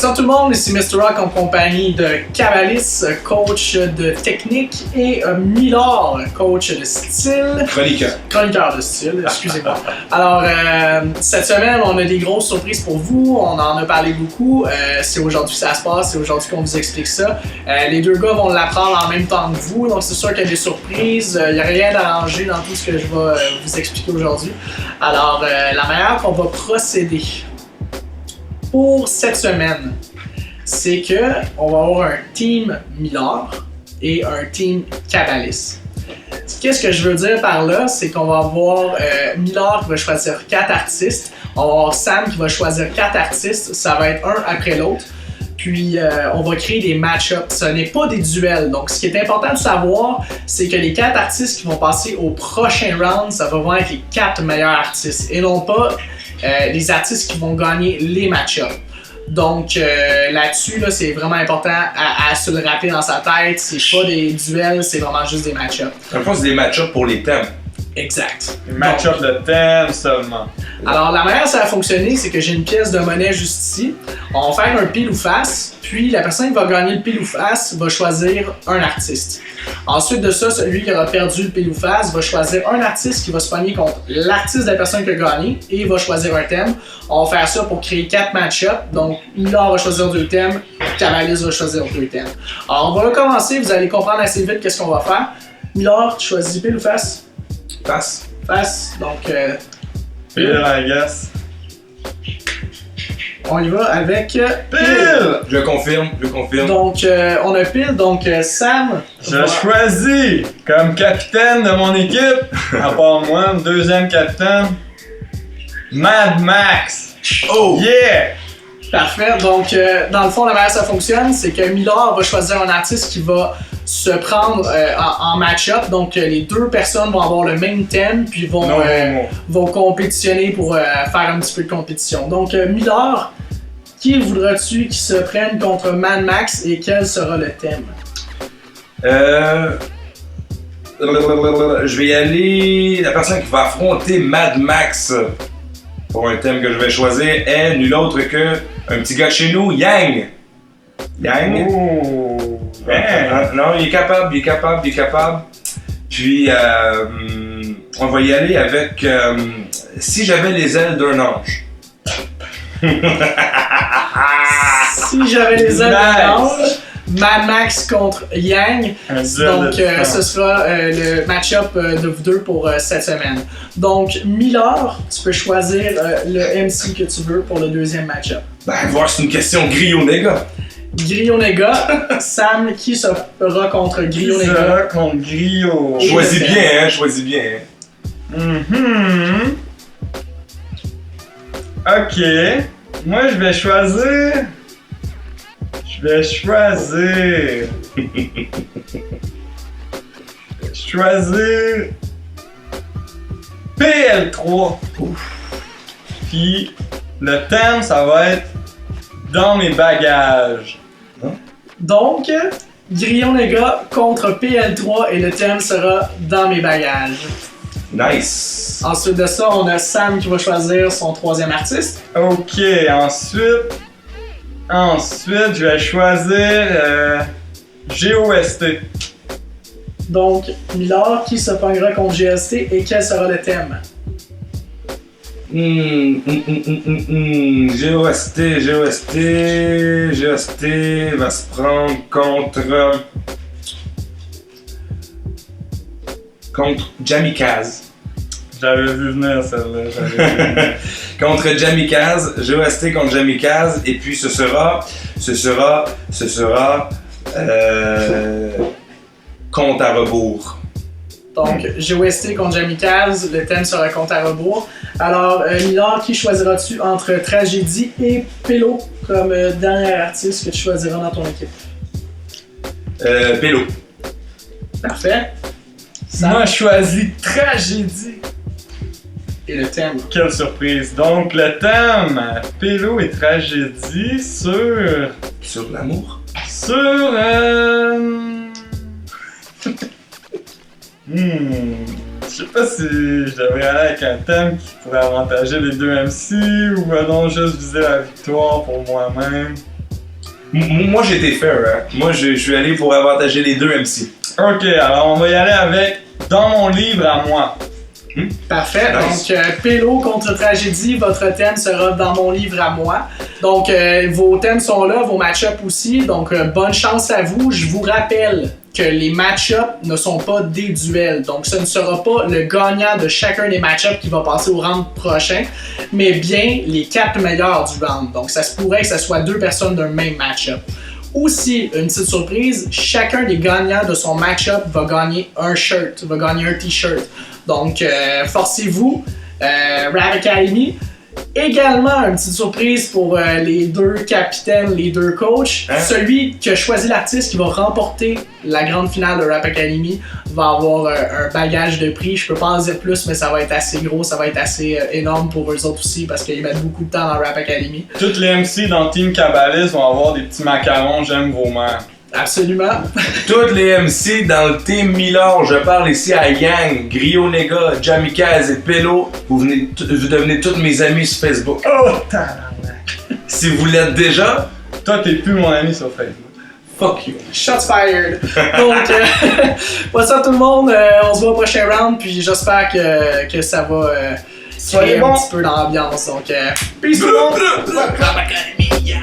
Salut tout le monde, ici Mr. Rock en compagnie de Cabalis, coach de technique, et Milord, coach de style. Chroniqueur de style, excusez-moi. Alors, cette semaine, on a des grosses surprises pour vous, on en a parlé beaucoup. C'est aujourd'hui que ça se passe, c'est aujourd'hui qu'on vous explique ça. Les deux gars vont l'apprendre en même temps que vous, donc c'est sûr qu'il y a des surprises. Il n'y a rien d'arrangé dans tout ce que je vais vous expliquer aujourd'hui. Alors, la manière qu'on va procéder pour cette semaine, c'est que on va avoir un team Milord et un team Cabalis. Qu'est-ce que je veux dire par là? C'est qu'on va avoir Milord qui va choisir 4 artistes, on va avoir Sam qui va choisir 4 artistes, ça va être un après l'autre, puis on va créer des match-ups. Ce n'est pas des duels, donc ce qui est important de savoir, c'est que les 4 artistes qui vont passer au prochain round, ça va vraiment être les 4 meilleurs artistes, et non pas les artistes qui vont gagner les match-ups. Donc là-dessus, là, c'est vraiment important à se le rappeler dans sa tête. C'est pas des duels, c'est vraiment juste des match-ups. En fait, c'est des match-ups pour les thèmes. Exact. Des match-ups de thème seulement. Alors la manière dont ça va fonctionner, c'est que j'ai une pièce de monnaie juste ici. On va faire un pile ou face, puis la personne qui va gagner le pile ou face va choisir un artiste. Ensuite de ça, celui qui aura perdu le pile ou face va choisir un artiste qui va se pogner contre l'artiste de la personne qui a gagné et va choisir un thème. On va faire ça pour créer 4 match-ups. Donc, Milord va choisir 2 thèmes, Cabalis va choisir 2 thèmes. Alors, on va recommencer, vous allez comprendre assez vite qu'est-ce qu'on va faire. Milord, tu choisis pile ou face? Face. Face, donc... Pile, I guess. On y va avec Pile! Je confirme. Donc, on a pile, donc Sam. Je choisis comme capitaine de mon équipe, à part moi, le deuxième capitaine, Mad Max. Oh! Yeah! Parfait. Donc, dans le fond, la manière que ça fonctionne, c'est que Milord va choisir un artiste qui va se prendre en match-up. Donc, les 2 personnes vont avoir le même thème, puis vont compétitionner pour faire un petit peu de compétition. Donc, Milord, qui voudras-tu qui se prenne contre Mad Max et quel sera le thème? Je vais y aller. La personne qui va affronter Mad Max pour un thème que je vais choisir est nul autre que un petit gars de chez nous, Yang. Yang. Oh! Yeah. Non, il est capable. Puis, on va y aller avec Si j'avais les ailes d'un ange. Si j'avais les ailes d'un ange, Mad Max contre Yang. Donc, ce sera le match-up de vous deux pour cette semaine. Donc, Milord, tu peux choisir le MC que tu veux pour le deuxième match-up. Ben, voir, c'est une question Griot-Nega. Griot-Nega, Sam, qui sera contre Griot-Nega? Contre Griot. Choisis bien. Ok. Moi, je vais choisir. PL3. Puis le thème, ça va être dans mes bagages. Donc, Griot-Nega contre PL3 et le thème sera dans mes bagages. Nice. Ensuite de ça, on a Sam qui va choisir son 3e artiste. Ok, ensuite, je vais choisir GOST. Donc, Milord qui se pognera contre GST et quel sera le thème? GOST va se prendre contre Jamikaz. J'avais vu venir celle-là. Contre Jamikaz, GOST contre Jamikaz, et puis ce sera compte à rebours. Donc, GOST contre Jamikaz, le thème sera compte à rebours. Alors, Milord, qui choisiras-tu entre Tragédie et Pélo comme dernier artiste que tu choisiras dans ton équipe? Pélo. Parfait. Moi, je choisis Tragédie. Et le thème? Quelle surprise! Donc, le thème, Pélo et Tragédie sur... Sur l'amour? Sur... Je sais pas si je devrais aller avec un thème qui pourrait avantager les deux MC ou non juste viser la victoire pour moi-même. Moi, j'ai été fair, hein. Moi, je suis allé pour avantager les deux MC. Ok, alors on va y aller avec Dans mon livre à moi. Parfait. Nice. Donc, Pélo contre Tragédie, votre thème sera Dans mon livre à moi. Donc, vos thèmes sont là, vos match-ups aussi. Donc, bonne chance à vous. Je vous rappelle que les match-ups ne sont pas des duels. Donc, ce ne sera pas le gagnant de chacun des match-ups qui va passer au round prochain, mais bien les 4 meilleurs du round. Donc, ça se pourrait que ce soit 2 personnes d'un même match-up. Aussi, une petite surprise, chacun des gagnants de son match-up va gagner un shirt, va gagner un t-shirt. Donc, forcez-vous, Rap Academy. Également, une petite surprise pour les 2 capitaines, les 2 coachs. Hein? Celui qui a choisi l'artiste qui va remporter la grande finale de Rap Academy va avoir un bagage de prix. Je peux pas en dire plus, mais ça va être assez gros, ça va être assez énorme pour eux autres aussi parce qu'ils mettent beaucoup de temps dans Rap Academy. Toutes les MC dans Team Cabalist vont avoir des petits macarons, j'aime vos mères. Absolument. Toutes les MC dans le team Milord, je parle ici à Yang, Grio Nega, Jamikaz et Pélo. Vous devenez tous mes amis sur Facebook. Oh, tabarnak. Si vous l'êtes déjà, Toi, t'es plus mon ami sur Facebook. fuck you. Shots fired. Donc, what's up tout le monde? On se voit au prochain round, puis j'espère que ça va Soyez créer bons. un petit peu d'ambiance. Donc, peace tout le monde! Rap Academy, yeah.